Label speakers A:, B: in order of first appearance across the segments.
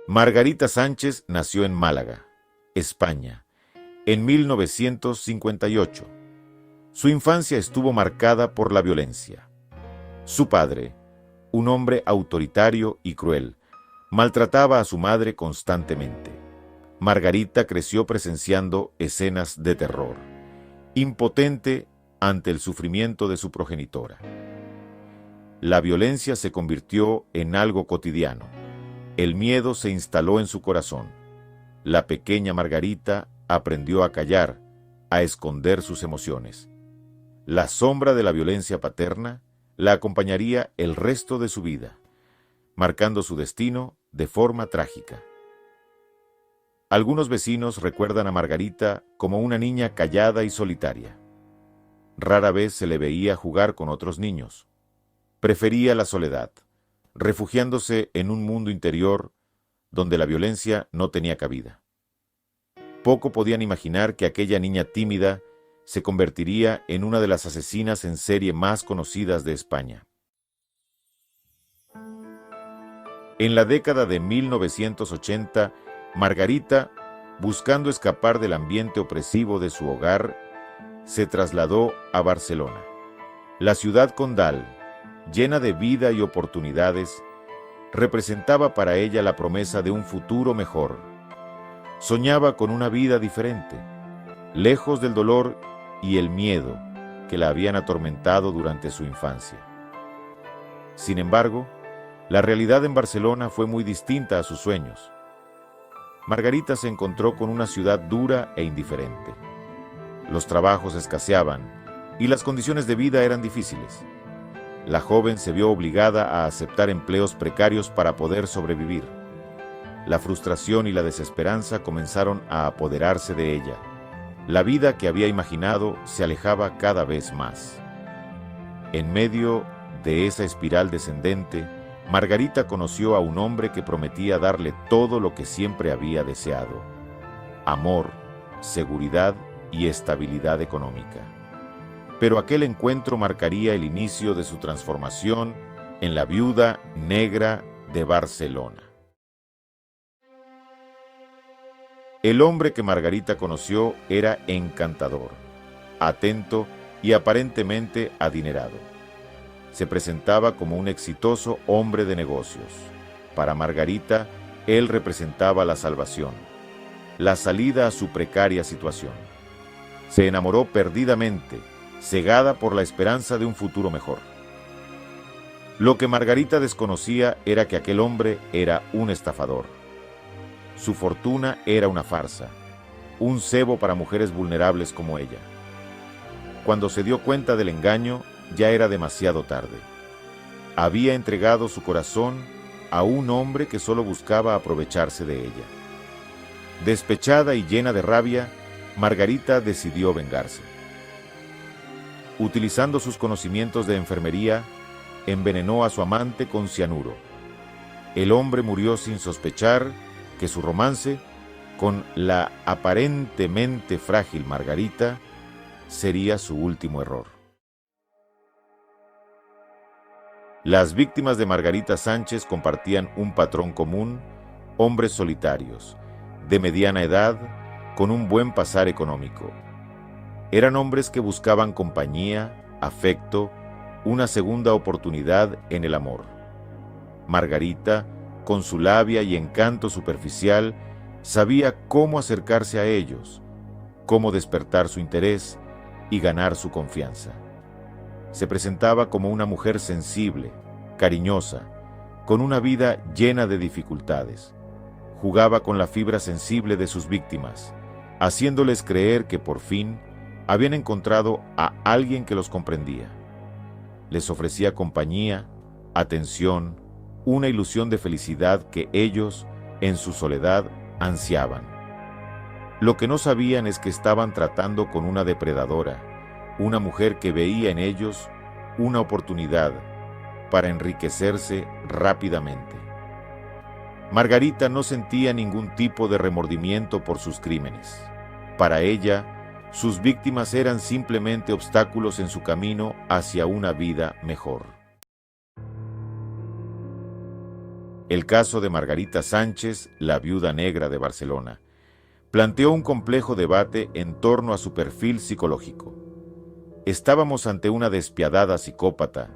A: Margarita Sánchez nació en Málaga, España, en 1958. Su infancia estuvo marcada por la violencia. Su padre, un hombre autoritario y cruel, maltrataba a su madre constantemente. Margarita creció presenciando escenas de terror, impotente ante el sufrimiento de su progenitora. La violencia se convirtió en algo cotidiano. El miedo se instaló en su corazón. La pequeña Margarita aprendió a callar, a esconder sus emociones. La sombra de la violencia paterna la acompañaría el resto de su vida, marcando su destino de forma trágica. Algunos vecinos recuerdan a Margarita como una niña callada y solitaria. Rara vez se le veía jugar con otros niños. Prefería la soledad, refugiándose en un mundo interior donde la violencia no tenía cabida. Poco podían imaginar que aquella niña tímida se convertiría en una de las asesinas en serie más conocidas de España. En la década de 1980, Margarita, buscando escapar del ambiente opresivo de su hogar, se trasladó a Barcelona. La ciudad condal, llena de vida y oportunidades, representaba para ella la promesa de un futuro mejor. Soñaba con una vida diferente, lejos del dolor y el miedo que la habían atormentado durante su infancia. Sin embargo, la realidad en Barcelona fue muy distinta a sus sueños. Margarita se encontró con una ciudad dura e indiferente. Los trabajos escaseaban y las condiciones de vida eran difíciles. La joven se vio obligada a aceptar empleos precarios para poder sobrevivir. La frustración y la desesperanza comenzaron a apoderarse de ella. La vida que había imaginado se alejaba cada vez más. En medio de esa espiral descendente, Margarita conoció a un hombre que prometía darle todo lo que siempre había deseado: amor, seguridad y estabilidad económica. Pero aquel encuentro marcaría el inicio de su transformación en la viuda negra de Barcelona. El hombre que Margarita conoció era encantador, atento y aparentemente adinerado. Se presentaba como un exitoso hombre de negocios. Para Margarita, él representaba la salvación, la salida a su precaria situación. Se enamoró perdidamente, cegada por la esperanza de un futuro mejor. Lo que Margarita desconocía era que aquel hombre era un estafador. Su fortuna era una farsa, un cebo para mujeres vulnerables como ella. Cuando se dio cuenta del engaño, ya era demasiado tarde. Había entregado su corazón a un hombre que solo buscaba aprovecharse de ella. Despechada y llena de rabia, Margarita decidió vengarse. Utilizando sus conocimientos de enfermería, envenenó a su amante con cianuro. El hombre murió sin sospechar que su romance con la aparentemente frágil Margarita sería su último error. Las víctimas de Margarita Sánchez compartían un patrón común: hombres solitarios, de mediana edad, con un buen pasar económico. Eran hombres que buscaban compañía, afecto, una segunda oportunidad en el amor. Margarita, con su labia y encanto superficial, sabía cómo acercarse a ellos, cómo despertar su interés y ganar su confianza. Se presentaba como una mujer sensible, cariñosa, con una vida llena de dificultades. Jugaba con la fibra sensible de sus víctimas, haciéndoles creer que por fin habían encontrado a alguien que los comprendía. Les ofrecía compañía, atención, una ilusión de felicidad que ellos, en su soledad, ansiaban. Lo que no sabían es que estaban tratando con una depredadora, una mujer que veía en ellos una oportunidad para enriquecerse rápidamente. Margarita no sentía ningún tipo de remordimiento por sus crímenes. Para ella, sus víctimas eran simplemente obstáculos en su camino hacia una vida mejor. El caso de Margarita Sánchez, la viuda negra de Barcelona, planteó un complejo debate en torno a su perfil psicológico. ¿Estábamos ante una despiadada psicópata,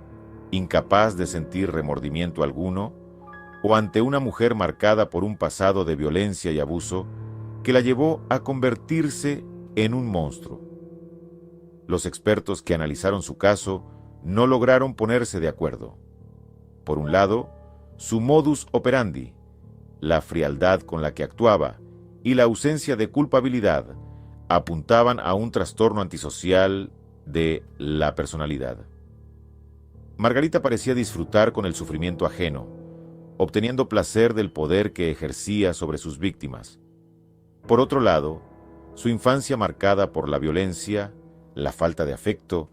A: incapaz de sentir remordimiento alguno, o ante una mujer marcada por un pasado de violencia y abuso que la llevó a convertirse en un monstruo? Los expertos que analizaron su caso no lograron ponerse de acuerdo. Por un lado, su modus operandi, la frialdad con la que actuaba y la ausencia de culpabilidad apuntaban a un trastorno antisocial de la personalidad. Margarita parecía disfrutar con el sufrimiento ajeno, obteniendo placer del poder que ejercía sobre sus víctimas. Por otro lado, su infancia marcada por la violencia, la falta de afecto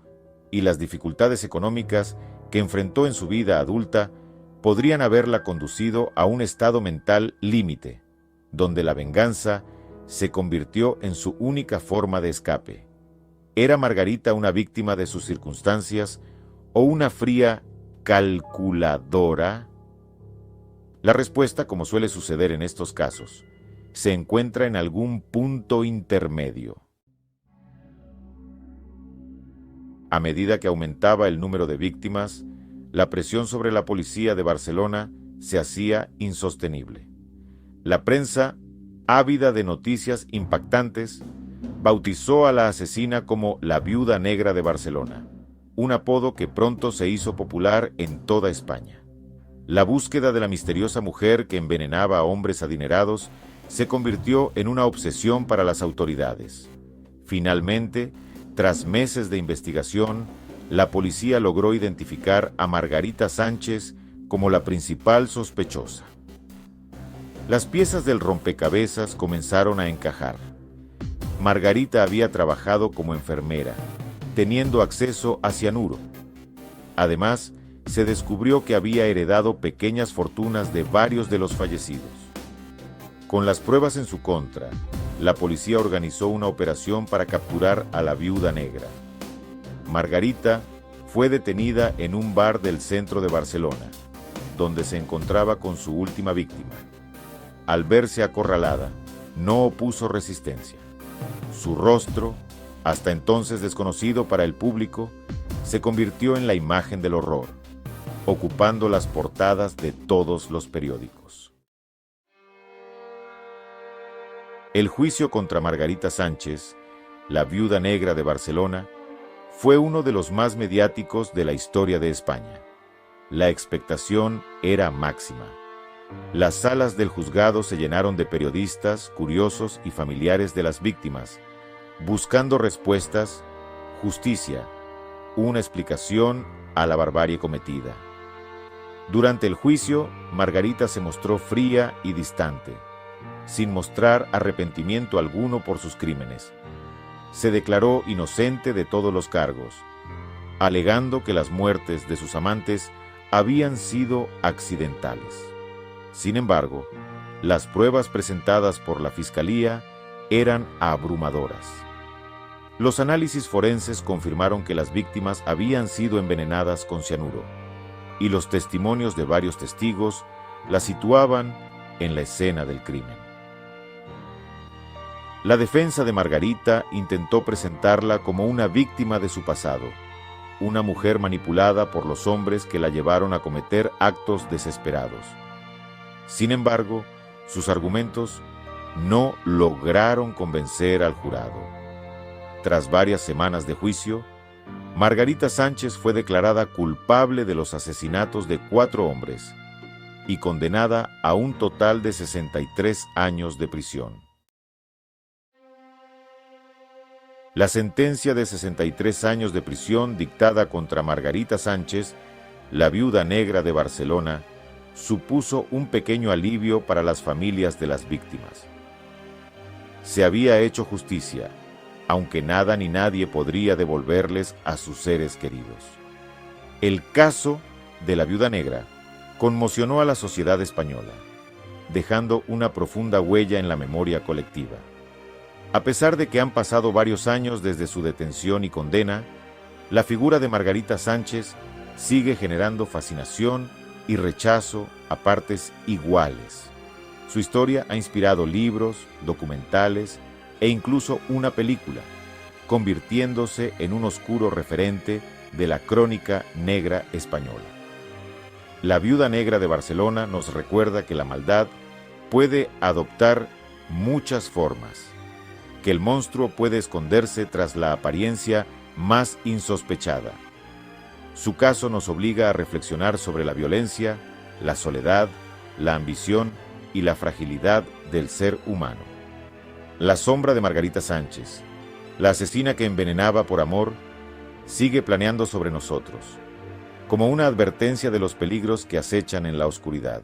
A: y las dificultades económicas que enfrentó en su vida adulta podrían haberla conducido a un estado mental límite, donde la venganza se convirtió en su única forma de escape. ¿Era Margarita una víctima de sus circunstancias o una fría calculadora? La respuesta, como suele suceder en estos casos, se encuentra en algún punto intermedio. A medida que aumentaba el número de víctimas, la presión sobre la policía de Barcelona se hacía insostenible. La prensa, ávida de noticias impactantes, bautizó a la asesina como la viuda negra de Barcelona, un apodo que pronto se hizo popular en toda España. La búsqueda de la misteriosa mujer que envenenaba a hombres adinerados se convirtió en una obsesión para las autoridades. Finalmente, tras meses de investigación, la policía logró identificar a Margarita Sánchez como la principal sospechosa. Las piezas del rompecabezas comenzaron a encajar. Margarita había trabajado como enfermera, teniendo acceso a cianuro. Además, se descubrió que había heredado pequeñas fortunas de varios de los fallecidos. Con las pruebas en su contra, la policía organizó una operación para capturar a la viuda negra. Margarita fue detenida en un bar del centro de Barcelona, donde se encontraba con su última víctima. Al verse acorralada, no opuso resistencia. Su rostro, hasta entonces desconocido para el público, se convirtió en la imagen del horror, ocupando las portadas de todos los periódicos. El juicio contra Margarita Sánchez, la viuda negra de Barcelona, fue uno de los más mediáticos de la historia de España. La expectación era máxima. Las salas del juzgado se llenaron de periodistas, curiosos y familiares de las víctimas, buscando respuestas, justicia, una explicación a la barbarie cometida. Durante el juicio, Margarita se mostró fría y distante, sin mostrar arrepentimiento alguno por sus crímenes. Se declaró inocente de todos los cargos, alegando que las muertes de sus amantes habían sido accidentales. Sin embargo, las pruebas presentadas por la Fiscalía eran abrumadoras. Los análisis forenses confirmaron que las víctimas habían sido envenenadas con cianuro, y los testimonios de varios testigos la situaban en la escena del crimen. La defensa de Margarita intentó presentarla como una víctima de su pasado, una mujer manipulada por los hombres que la llevaron a cometer actos desesperados. Sin embargo, sus argumentos no lograron convencer al jurado. Tras varias semanas de juicio, Margarita Sánchez fue declarada culpable de los asesinatos de 4 hombres y condenada a un total de 63 años de prisión. La sentencia de 63 años de prisión dictada contra Margarita Sánchez, la viuda negra de Barcelona, supuso un pequeño alivio para las familias de las víctimas. Se había hecho justicia, aunque nada ni nadie podría devolverles a sus seres queridos. El caso de la viuda negra conmocionó a la sociedad española, dejando una profunda huella en la memoria colectiva. A pesar de que han pasado varios años desde su detención y condena, la figura de Margarita Sánchez sigue generando fascinación y rechazo a partes iguales. Su historia ha inspirado libros, documentales e incluso una película, convirtiéndose en un oscuro referente de la crónica negra española. La Viuda Negra de Barcelona nos recuerda que la maldad puede adoptar muchas formas, que el monstruo puede esconderse tras la apariencia más insospechada. Su caso nos obliga a reflexionar sobre la violencia, la soledad, la ambición y la fragilidad del ser humano. La sombra de Margarita Sánchez, la asesina que envenenaba por amor, sigue planeando sobre nosotros, como una advertencia de los peligros que acechan en la oscuridad.